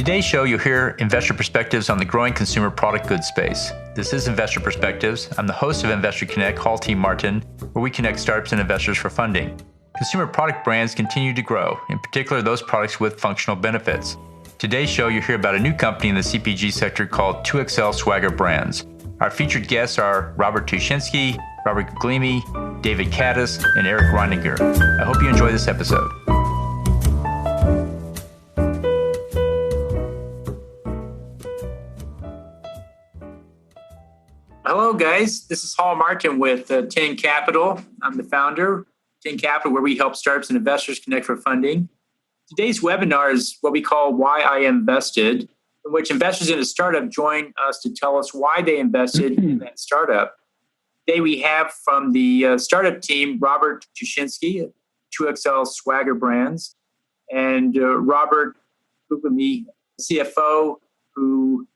today's show, you'll hear investor perspectives on the growing consumer product goods space. This is Investor Perspectives. I'm the host of Investor Connect, Hall T. Martin, where we connect startups and investors for funding. Consumer product brands continue to grow, in particular those products with functional benefits. Today's show, you'll hear about a new company in the CPG sector called 2XL Swagger Brands. Our featured guests are Robert Tushinsky, Robert Guglielmi, David Caddis, and Eric Reininger. I hope you enjoy this episode. Hello, guys. This is Hall Martin with 10 Capital. I'm the founder, 10 Capital, where we help startups and investors connect for funding. Today's webinar is what we call Why I Invested, in which investors in a startup join us to tell us why they invested in that startup. Today we have from the startup team, Robert Tushinsky, 2XL Swagger Brands, and Robert Guglielmi, CFO, who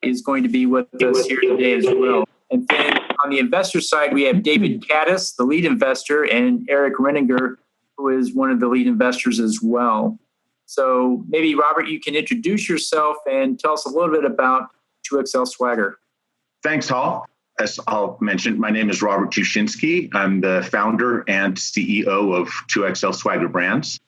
is going to be with us here today as well. And then on the investor side, we have David Caddis, the lead investor, and Eric Reininger, who is one of the lead investors as well. So maybe, Robert, you can introduce yourself and tell us a little bit about 2XL Swagger. Thanks, Hall. As Hall mentioned, my name is Robert Tushinsky. I'm the founder and CEO of 2XL Swagger Brands.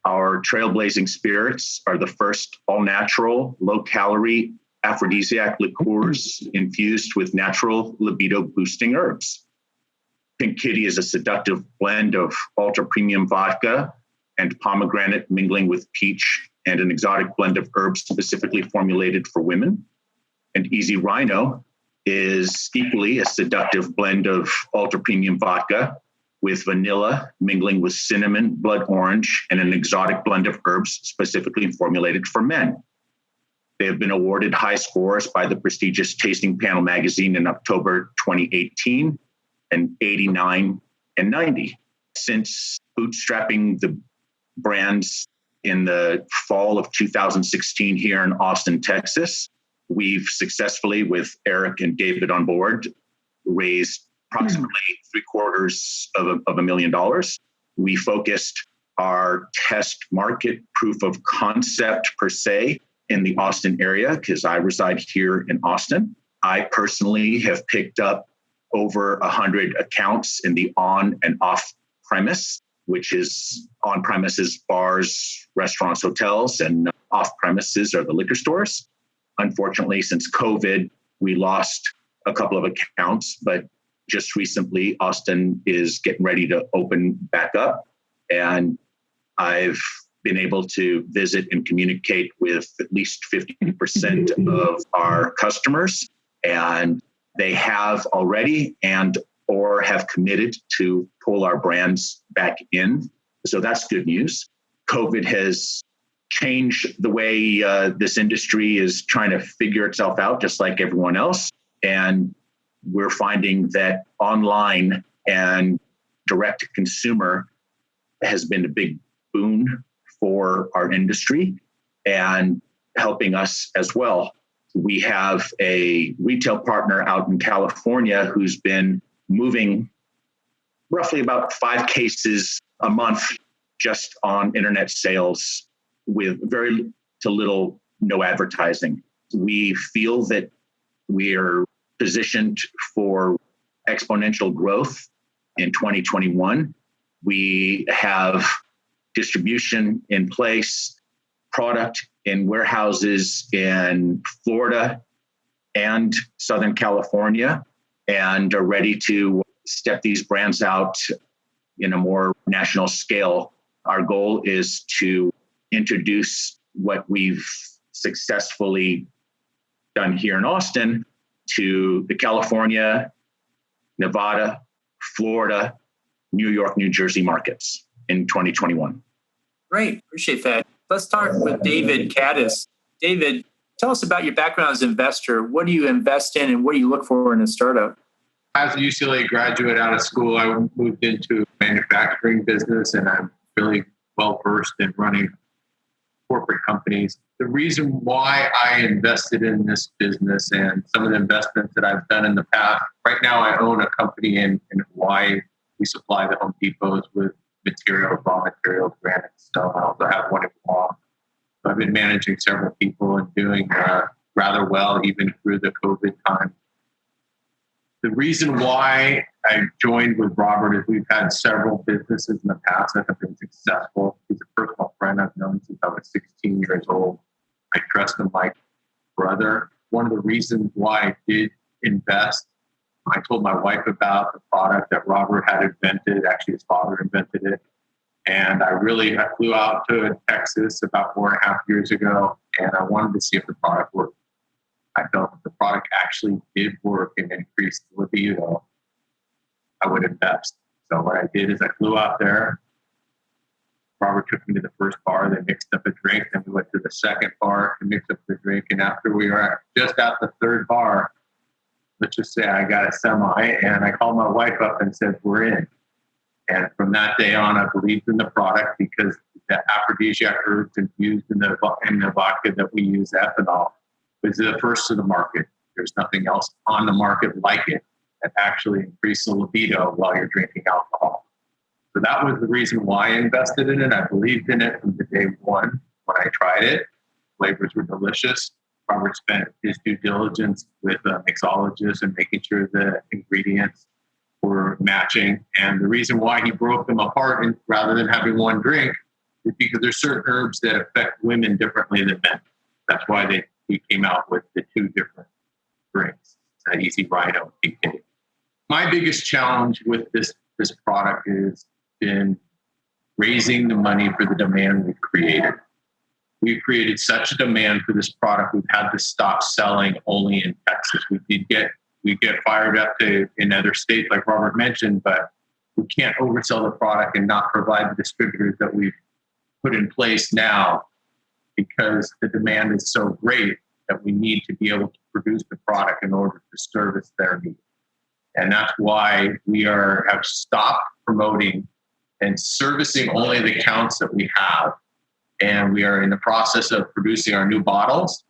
Our trailblazing spirits are the first all-natural, low-calorie aphrodisiac liqueurs infused with natural libido-boosting herbs. Pink Kitty is a seductive blend of ultra-premium vodka and pomegranate mingling with peach and an exotic blend of herbs specifically formulated for women. And Easy Rhino is equally a seductive blend of ultra-premium vodka with vanilla mingling with cinnamon, blood orange, and an exotic blend of herbs specifically formulated for men. They have been awarded high scores by the prestigious Tasting Panel magazine in October 2018 and 89 and 90. Since bootstrapping the brands in the fall of 2016 here in Austin, Texas, we've successfully, with Eric and David on board, raised approximately $750,000. We focused our test market proof of concept per se in the Austin area because I reside here in Austin. I personally have picked up over 100 accounts in the on and off premise, which is on premises bars, restaurants, hotels, and off premises are the liquor stores. Unfortunately, since COVID, we lost a couple of accounts, but just recently, Austin is getting ready to open back up. And I've been able to visit and communicate with at least 50% of our customers. And they have already and or have committed to pull our brands back in. So that's good news. COVID has changed the way this industry is trying to figure itself out, just like everyone else. And we're finding that online and direct to consumer has been a big boon for our industry and helping us as well. We have a retail partner out in California who's been moving roughly about 5 cases a month just on internet sales with very to little no advertising. We feel that we are positioned for exponential growth in 2021. We have distribution in place, product in warehouses in Florida and Southern California, and are ready to step these brands out in a more national scale. Our goal is to introduce what we've successfully done here in Austin to the California, Nevada, Florida, New York, New Jersey markets in 2021. Great. Appreciate that. Let's start with David Caddis. David, tell us about your background as an investor. What do you invest in and what do you look for in a startup? As a UCLA graduate out of school, I moved into manufacturing business, and I'm really well versed in running corporate companies. The reason why I invested in this business and some of the investments that I've done in the past, right now I own a company in Hawaii. We supply the Home Depots with materials, raw materials, granite, stone. I also have one in Guam. So I've been managing several people and doing rather well even through the COVID time. The reason why I joined with Robert is we've had several businesses in the past that have been successful. He's a personal friend I've known since I was 16 years old. I trust him like brother. One of the reasons why I did invest, I told my wife about the product that Robert had invented. Actually, his father invented it. And I flew out to Texas about 4.5 years ago, and I wanted to see if the product worked. I felt if the product actually did work and increased libido, I would invest. So what I did is I flew out there. Robert took me to the first bar. They mixed up a drink. Then we went to the second bar to mix up the drink. And after we were just at the third bar, let's just say I got a semi, and I called my wife up and said, we're in. And from that day on, I believed in the product because the aphrodisiac herbs infused in the vodka that we use, ethanol, was the first to the market. There's nothing else on the market like it that actually increases the libido while you're drinking alcohol. So that was the reason why I invested in it. I believed in it from the day one when I tried it. Flavors were delicious. Robert spent his due diligence with mixologists and making sure the ingredients were matching. And the reason why he broke them apart rather than having one drink is because there's certain herbs that affect women differently than men. That's why he came out with the two different drinks, Easy Rhino and PK. My biggest challenge with this product has been raising the money for the demand we've created. We've created such a demand for this product, we've had to stop selling only in Texas. We get fired up in other states, like Robert mentioned, but we can't oversell the product and not provide the distributors that we've put in place now because the demand is so great that we need to be able to produce the product in order to service their needs. And that's why we have stopped promoting and servicing only the accounts that we have. And we are in the process of producing our new bottles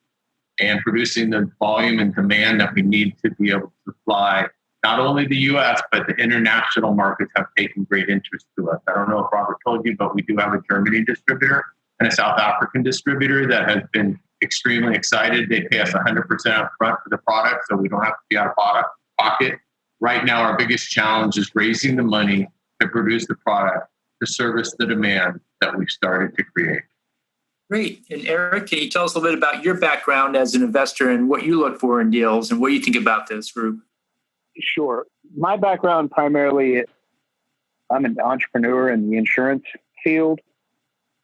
and producing the volume and demand that we need to be able to supply not only the U.S., but the international markets have taken great interest to us. I don't know if Robert told you, but we do have a Germany distributor and a South African distributor that has been extremely excited. They pay us 100% up front for the product, so we don't have to be out of pocket. Right now, our biggest challenge is raising the money to produce the product to service the demand that we've started to create. Great. And Eric, can you tell us a little bit about your background as an investor and what you look for in deals and what you think about this group? Sure. My background primarily, I'm an entrepreneur in the insurance field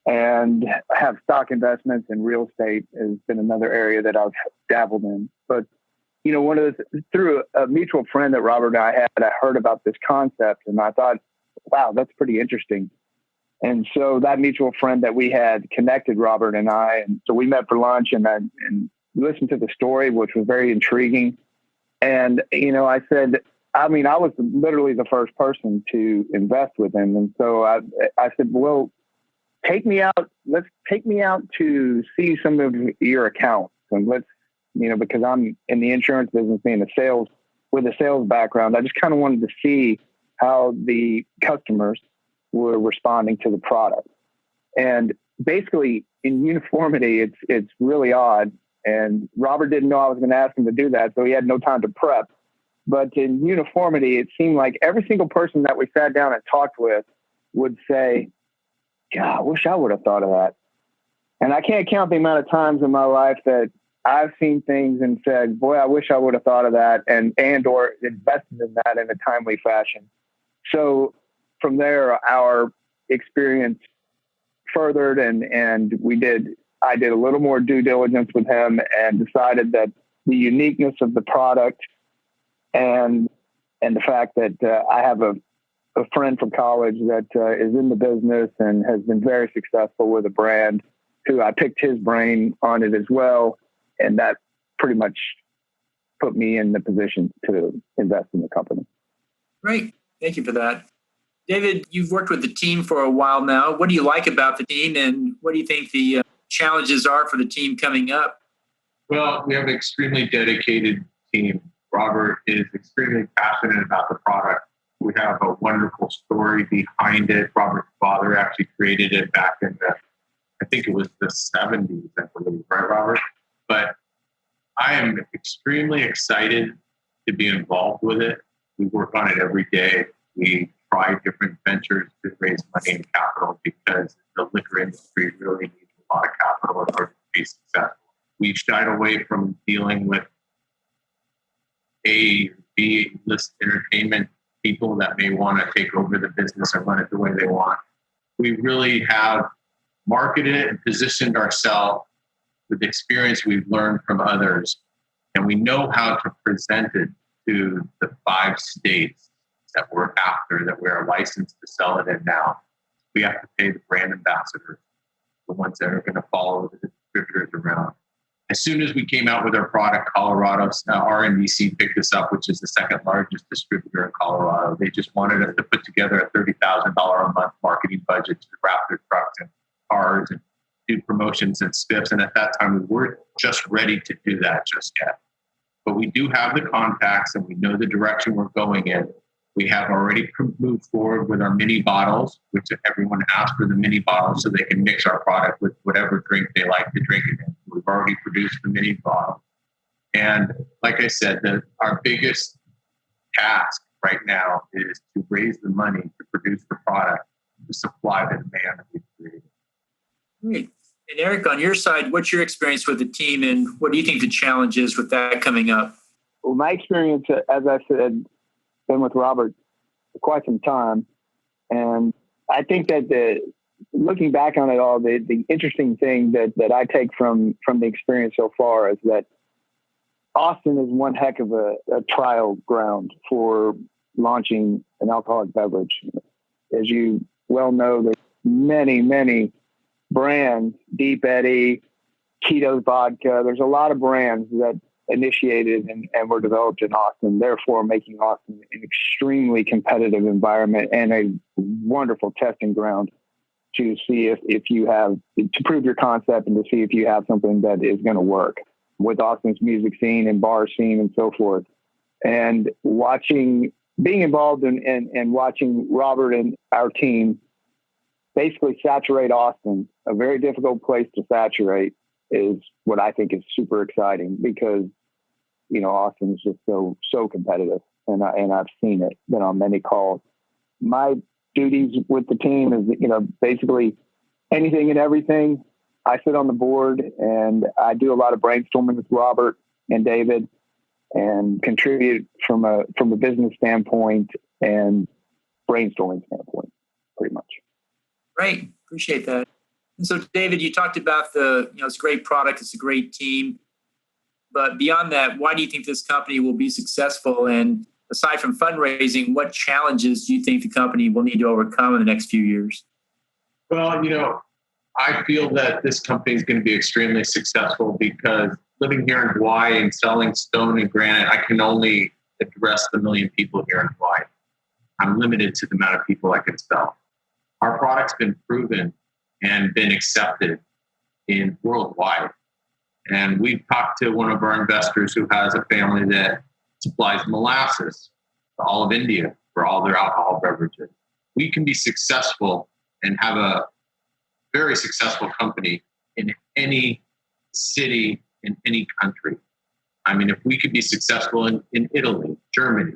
and have stock investments in real estate has been another area that I've dabbled in. But, through a mutual friend that Robert and I had, I heard about this concept and I thought, wow, that's pretty interesting. And so that mutual friend that we had connected Robert and I, and so we met for lunch and listened to the story, which was very intriguing. And, I said, I was literally the first person to invest with him. And so I said, well, take me out to see some of your accounts. And let's, because I'm in the insurance business, with a sales background, I just kind of wanted to see how the customers were responding to the product. And basically in uniformity, it's really odd. And Robert didn't know I was going to ask him to do that, so he had no time to prep. But in uniformity, it seemed like every single person that we sat down and talked with would say, God, I wish I would have thought of that. And I can't count the amount of times in my life that I've seen things and said, boy, I wish I would have thought of that and or invested in that in a timely fashion. So from there, our experience furthered and I did a little more due diligence with him and decided that the uniqueness of the product and the fact that I have a friend from college that is in the business and has been very successful with a brand who I picked his brain on it as well. And that pretty much put me in the position to invest in the company. Great. Thank you for that. David, you've worked with the team for a while now. What do you like about the team and what do you think the challenges are for the team coming up? Well, we have an extremely dedicated team. Robert is extremely passionate about the product. We have a wonderful story behind it. Robert's father actually created it back in the think it was the 70s, I believe, right, Robert? But I am extremely excited to be involved with it. We work on it every day. We try different ventures to raise money and capital because the liquor industry really needs a lot of capital in order to be successful. We've shied away from dealing with A, B-list entertainment people that may want to take over the business and run it the way they want. We really have marketed and positioned ourselves with the experience we've learned from others, and we know how to present it to the 5 states that we're after, that we're licensed to sell it in now. We have to pay the brand ambassadors, the ones that are going to follow the distributors around. As soon as we came out with our product, Colorado, RNDC picked us up, which is the second largest distributor in Colorado. They just wanted us to put together a $30,000 a month marketing budget to wrap their trucks and cars and do promotions and spiffs. And at that time, we weren't just ready to do that just yet. But we do have the contacts and we know the direction we're going in. We have already moved forward with our mini bottles, which everyone asks for the mini bottles so they can mix our product with whatever drink they like to drink it in. We've already produced the mini bottle. And like I said, our biggest task right now is to raise the money to produce the product to supply the demand that we've created. Great. And Eric, on your side, what's your experience with the team and what do you think the challenge is with that coming up? Well, my experience, as I said, been with Robert for quite some time. And I think that looking back on it all, the interesting thing that I take from the experience so far is that Austin is one heck of a trial ground for launching an alcoholic beverage. As you well know, there's many, many brands, Deep Eddy, Keto Vodka. There's a lot of brands that initiated and were developed in Austin, therefore making Austin an extremely competitive environment and a wonderful testing ground to see if you have, to prove your concept and to see if you have something that is going to work with Austin's music scene and bar scene and so forth. And being involved in watching Robert and our team basically saturate Austin, a very difficult place to saturate, is what I think is super exciting because, you know, Austin is just so competitive, and I've seen it, been on many calls. My duties with the team is, you know, basically anything and everything. I sit on the board and I do a lot of brainstorming with Robert and David and contribute from a business standpoint and brainstorming standpoint, pretty much. Great. Appreciate that. And so, David, you talked about it's a great product, it's a great team. But beyond that, why do you think this company will be successful? And aside from fundraising, what challenges do you think the company will need to overcome in the next few years? Well, you know, I feel that this company is going to be extremely successful because living here in Hawaii and selling stone and granite, I can only address the 1 million people here in Hawaii. I'm limited to the amount of people I can sell. Our product's been proven and been accepted in worldwide. And we've talked to one of our investors who has a family that supplies molasses to all of India for all their alcohol beverages. We can be successful and have a very successful company in any city, in any country. I mean, if we could be successful in Italy, Germany,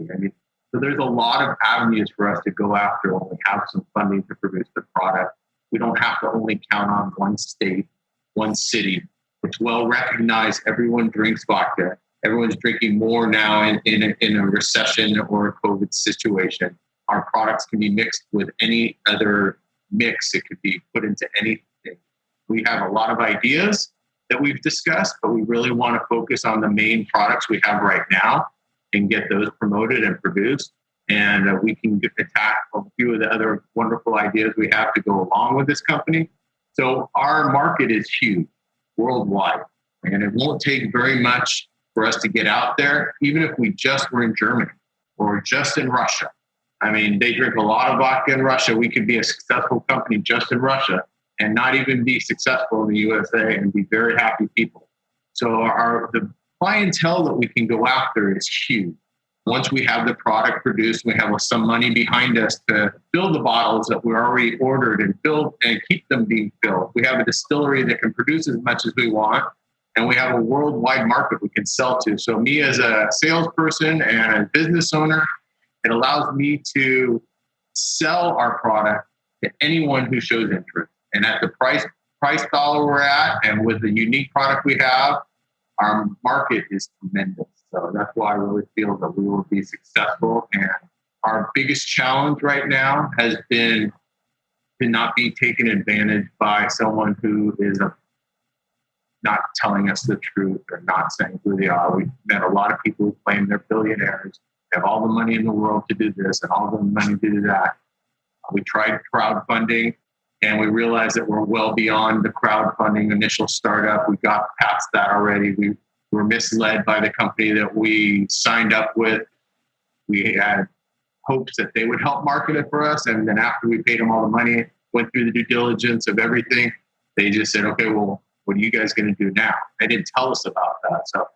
so there's a lot of avenues for us to go after when we have some funding to produce the product. We don't have to only count on one state, one city. It's well recognized. Everyone drinks vodka. Everyone's drinking more now in a recession or a COVID situation. Our products can be mixed with any other mix. It could be put into anything. We have a lot of ideas that we've discussed, but we really want to focus on the main products we have right now and get those promoted and produced. And we can attack a few of the other wonderful ideas we have to go along with this company. So our market is huge worldwide, and it won't take very much for us to get out there, even if we just were in Germany or just in Russia. I mean, they drink a lot of vodka in Russia. We could be a successful company just in Russia and not even be successful in the USA and be very happy people. So the clientele that we can go after is huge. Once we have the product produced, we have some money behind us to fill the bottles that we already ordered and build and keep them being filled. We have a distillery that can produce as much as we want, and we have a worldwide market we can sell to. So me as a salesperson and a business owner, it allows me to sell our product to anyone who shows interest. And at the price dollar we're at, and with the unique product we have, our market is tremendous. So that's why I really feel that we will be successful. And our biggest challenge right now has been to not be taken advantage by someone who is not telling us the truth or not saying who they are. We've met a lot of people who claim they're billionaires, have all the money in the world to do this and all the money to do that. We tried crowdfunding, and we realized that we're well beyond the crowdfunding initial startup. We got past that already. We were misled by the company that we signed up with. We had hopes that they would help market it for us. And then after we paid them all the money, went through the due diligence of everything, they just said, okay, well, what are you guys going to do now? They didn't tell us about that. So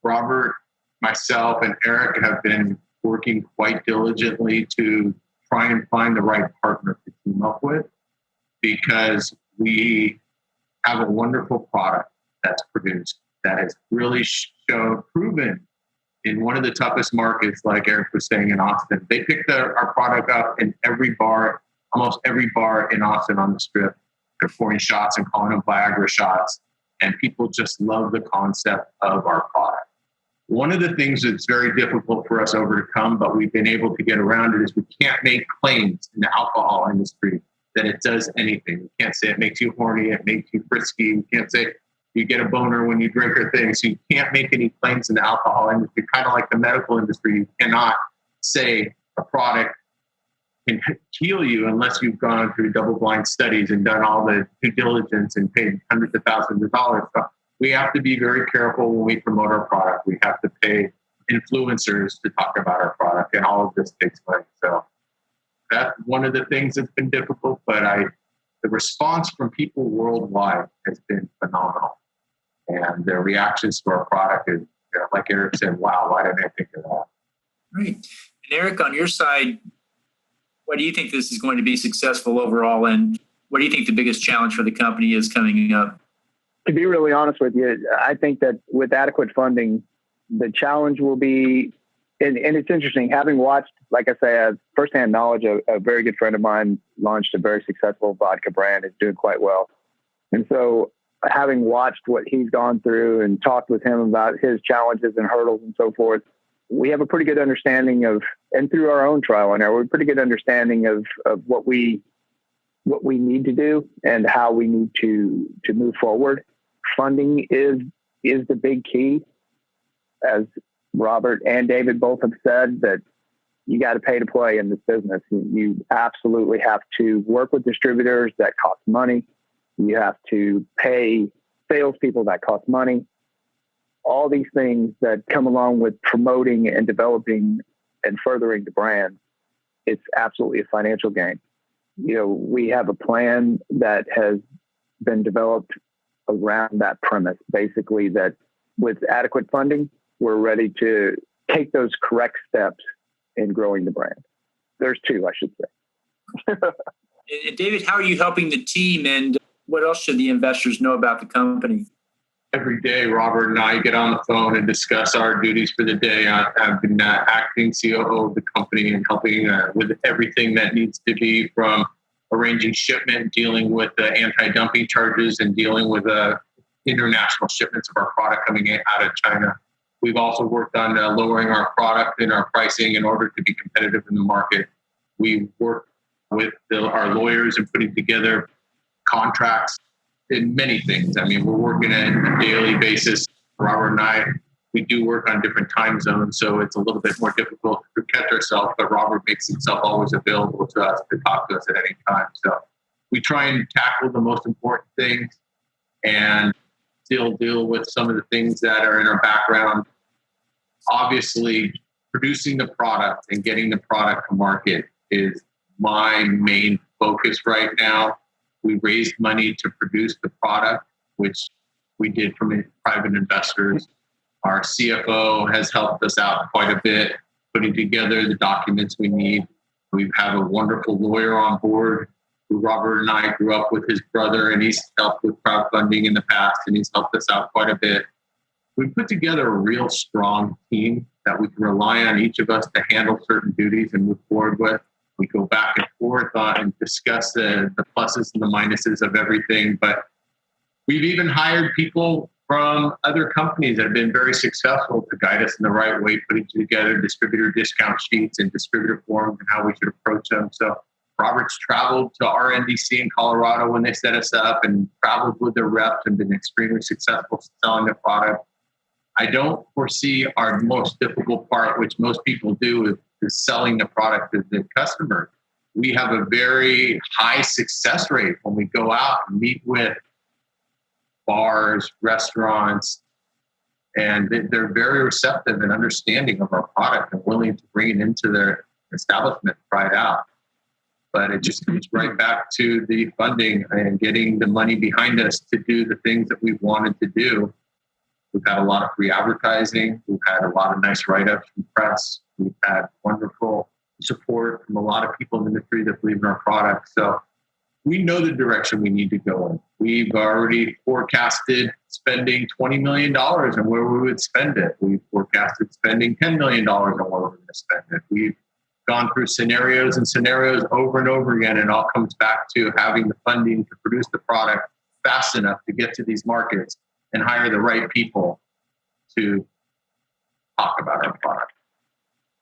Robert, myself, and Eric have been working quite diligently to try and find the right partner to team up with, because we have a wonderful product that's produced that has really proven in one of the toughest markets, like Eric was saying, in Austin. They picked our product up in every bar, almost every bar in Austin on the Strip. They're pouring shots and calling them Viagra shots, and people just love the concept of our product. One of the things that's very difficult for us to overcome, but we've been able to get around it, is we can't make claims in the alcohol industry that it does anything. We can't say it makes you horny, it makes you frisky. We can't say you get a boner when you drink or things. So you can't make any claims in the alcohol industry, kind of like the medical industry. You cannot say a product can heal you unless you've gone through double-blind studies and done all the due diligence and paid hundreds of thousands of dollars. So we have to be very careful when we promote our product. We have to pay influencers to talk about our product, and all of this takes money. So that's one of the things that's been difficult, but the response from people worldwide has been phenomenal. And their reactions to our product is, like Eric said, wow, why didn't I think of that? Right. And Eric, on your side, why do you think this is going to be successful overall? And what do you think the biggest challenge for the company is coming up? To be really honest with you, I think that with adequate funding, the challenge will be, and it's interesting, having watched, like I say, I have firsthand knowledge. A very good friend of mine launched a very successful vodka brand, is doing quite well. And so having watched what he's gone through and talked with him about his challenges and hurdles and so forth, we have a pretty good understanding of, and through our own trial and error, we have a pretty good understanding of what we need to do and how we need to move forward. Funding is the big key. As Robert and David both have said, that you got to pay to play in this business. You absolutely have to work with distributors. That costs money. You have to pay salespeople. That costs money. All these things that come along with promoting and developing and furthering the brand, it's absolutely a financial gain. We have a plan that has been developed around that premise, basically, that with adequate funding, we're ready to take those correct steps in growing the brand. There's two, I should say. And David, how are you helping the team, and what else should the investors know about the company? Every day, Robert and I get on the phone and discuss our duties for the day. I've been acting COO of the company and helping with everything that needs to be, from arranging shipment, dealing with the anti-dumping charges, and dealing with international shipments of our product coming out of China. We've also worked on lowering our product and our pricing in order to be competitive in the market. We work with our lawyers and putting together contracts in many things. I mean, we're working on a daily basis. Robert and I, we do work on different time zones, so it's a little bit more difficult to catch ourselves, but Robert makes himself always available to us to talk to us at any time. So we try and tackle the most important things and still deal with some of the things that are in our background. Obviously, producing the product and getting the product to market is my main focus right now. We raised money to produce the product, which we did from private investors. Our CFO has helped us out quite a bit. putting together the documents we need. We have a wonderful lawyer on board who Robert and I grew up with his brother, and he's helped with crowdfunding in the past, and he's helped us out quite a bit. We put together a real strong team that we can rely on each of us to handle certain duties and move forward with. We go back and forth on and discuss the pluses and the minuses of everything. But we've even hired people from other companies that have been very successful to guide us in the right way, putting together distributor discount sheets and distributor forms and how we should approach them. So Robert's traveled to RNDC in Colorado when they set us up and traveled with their reps and been extremely successful selling the product. I don't foresee our most difficult part, which most people do, is selling the product to the customer. We have a very high success rate when we go out and meet with bars, restaurants, and they're very receptive and understanding of our product and willing to bring it into their establishment, try it out. But it just comes right back to the funding and getting the money behind us to do the things that we wanted to do. We've had a lot of free advertising. We've had a lot of nice write-ups from press. We've had wonderful support from a lot of people in the industry that believe in our product. So we know the direction we need to go in. We've already forecasted spending $20 million and where we would spend it. We've forecasted spending $10 million on where we're going to spend it. We've gone through scenarios and scenarios over and over again, and it all comes back to having the funding to produce the product fast enough to get to these markets and hire the right people to talk about our product.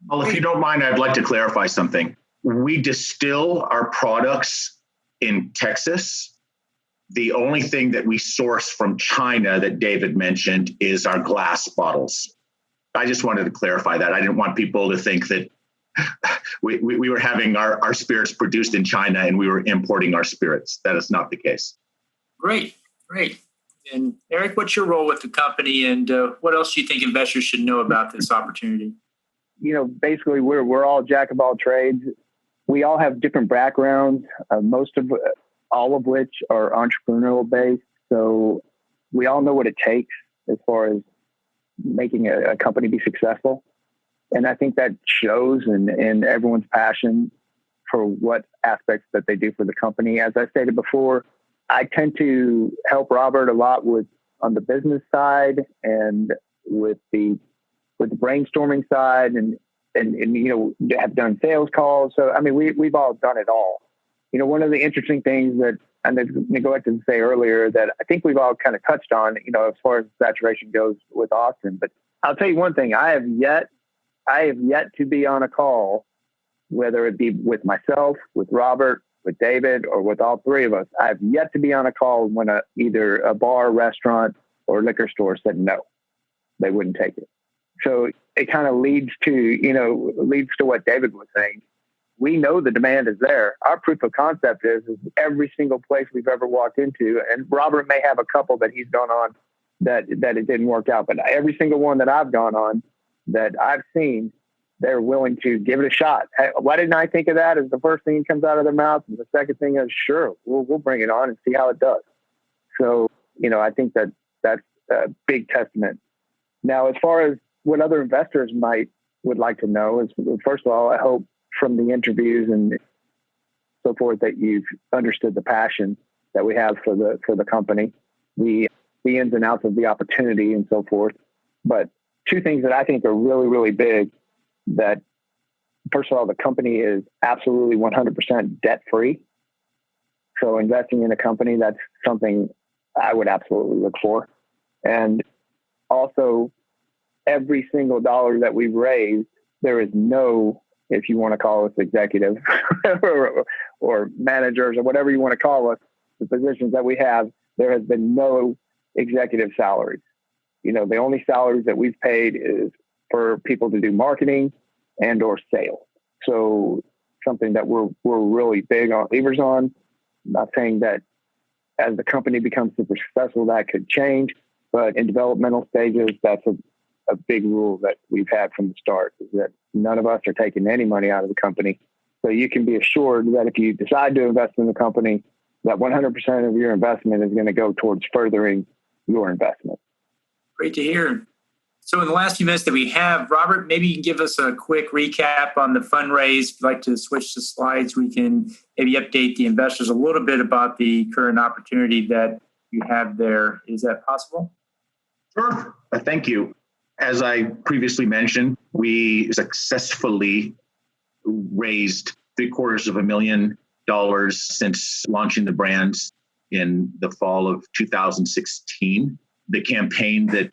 Well, if you don't mind, I'd like to clarify something. We distill our products in Texas. The only thing that we source from China that David mentioned is our glass bottles. I just wanted to clarify that. I didn't want people to think that we were having our spirits produced in China and we were importing our spirits. That is not the case. Great. And Eric, what's your role with the company, and what else do you think investors should know about this opportunity? Basically, we're all jack of all trades. We all have different backgrounds, all of which are entrepreneurial based. So we all know what it takes as far as making a company be successful. And I think that shows in everyone's passion for what aspects that they do for the company. As I stated before, I tend to help Robert a lot on the business side and with the brainstorming side and have done sales calls. So, I mean, we've all done it all. One of the interesting things that I neglected to say earlier that I think we've all kind of touched on, as far as saturation goes with Austin. But I'll tell you one thing, I have yet to be on a call, whether it be with myself, with Robert, with David, or with all three of us. I have yet to be on a call when either a bar, restaurant, or liquor store said no, they wouldn't take it. So it kind of leads to what David was saying. We know the demand is there. Our proof of concept is every single place we've ever walked into, and Robert may have a couple that he's gone on that it didn't work out, but every single one that I've gone on that I've seen, they're willing to give it a shot. Hey, why didn't I think of that as the first thing that comes out of their mouth? And the second thing is, sure, we'll bring it on and see how it does. So, I think that's a big testament. Now, as far as what other investors would like to know is, first of all, I hope from the interviews and so forth that you've understood the passion that we have for the company, the ins and outs of the opportunity and so forth. But two things that I think are really, really big, that first of all, the company is absolutely 100% debt free. So investing in a company, that's something I would absolutely look for. And also, every single dollar that we've raised, there is no, if you want to call us executive or managers or whatever you want to call us, the positions that we have, there has been no executive salaries. The only salaries that we've paid is for people to do marketing and or sales. So something that we're really big on levers on. I'm not saying that as the company becomes super successful, that could change, but in developmental stages, that's a big rule that we've had from the start, is that none of us are taking any money out of the company. So you can be assured that if you decide to invest in the company, that 100% of your investment is going to go towards furthering your investment. Great to hear. So in the last few minutes that we have, Robert, maybe you can give us a quick recap on the fundraise. If you'd like to switch to slides, we can maybe update the investors a little bit about the current opportunity that you have there. Is that possible? Sure. Thank you. As I previously mentioned, we successfully raised $750,000 since launching the brands in the fall of 2016. The campaign that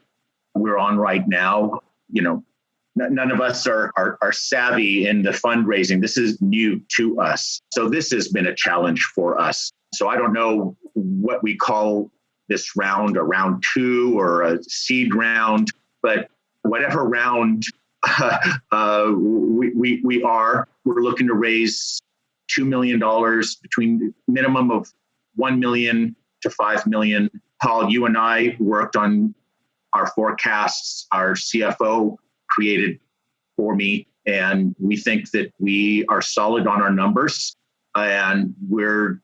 we're on right now, none of us are savvy in the fundraising. This is new to us. So this has been a challenge for us. So I don't know what we call this round, a round two or a seed round, but whatever round we're looking to raise $2 million between minimum of 1 million to 5 million. Paul, you and I worked on our forecasts, our CFO created for me, and we think that we are solid on our numbers and we're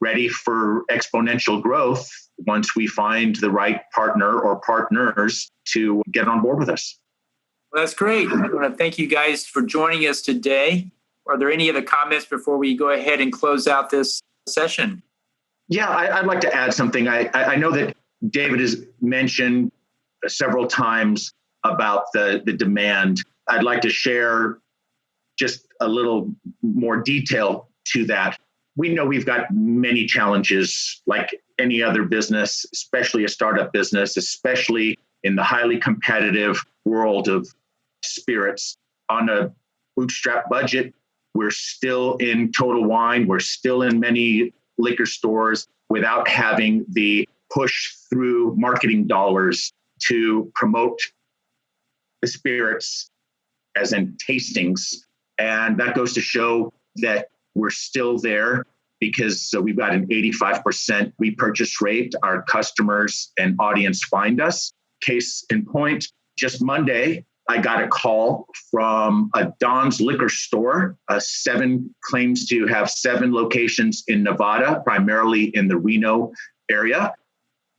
ready for exponential growth once we find the right partner or partners to get on board with us. Well, that's great. I want to thank you guys for joining us today. Are there any other comments before we go ahead and close out this session? Yeah, I'd like to add something. I know that David has mentioned several times about the demand. I'd like to share just a little more detail to that. We know we've got many challenges like any other business, especially a startup business, especially in the highly competitive world of spirits. On a bootstrap budget, we're still in Total Wine. We're still in many liquor stores without having the push through marketing dollars to promote the spirits as in tastings. And that goes to show that we're still there because we've got an 85% repurchase rate. Our customers and audience find us. Case in point, just Monday, I got a call from a Don's liquor store. Claims to have 7 locations in Nevada, primarily in the Reno area.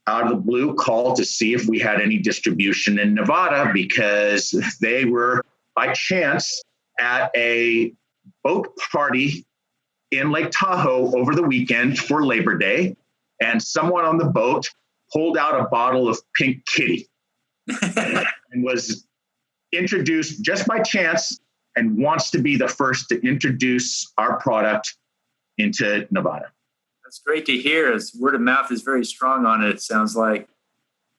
Out of the blue, called to see if we had any distribution in Nevada because they were, by chance, at a boat party in Lake Tahoe over the weekend for Labor Day, and someone on the boat pulled out a bottle of Pink Kitty and was introduced just by chance and wants to be the first to introduce our product into Nevada. That's great to hear, as word of mouth is very strong on it sounds like.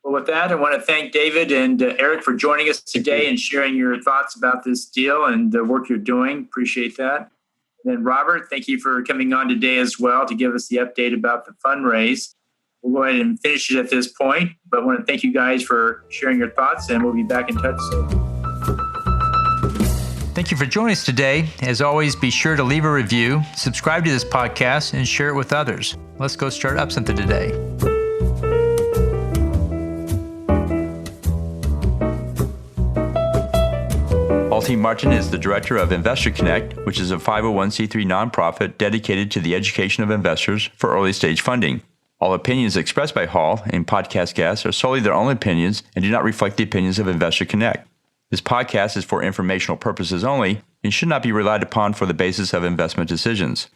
Well, with that, I want to thank David and Eric for joining us today and sharing your thoughts about this deal and the work you're doing. Appreciate that. And then Robert, thank you for coming on today as well to give us the update about the fundraise. We'll go ahead and finish it at this point, but I want to thank you guys for sharing your thoughts, and we'll be back in touch soon. Thank you for joining us today. As always, be sure to leave a review, subscribe to this podcast, and share it with others. Let's go start up something today. Paul Martin is the director of Investor Connect, which is a 501c3 nonprofit dedicated to the education of investors for early stage funding. All opinions expressed by Hall in podcast guests are solely their own opinions and do not reflect the opinions of Investor Connect. This podcast is for informational purposes only and should not be relied upon for the basis of investment decisions.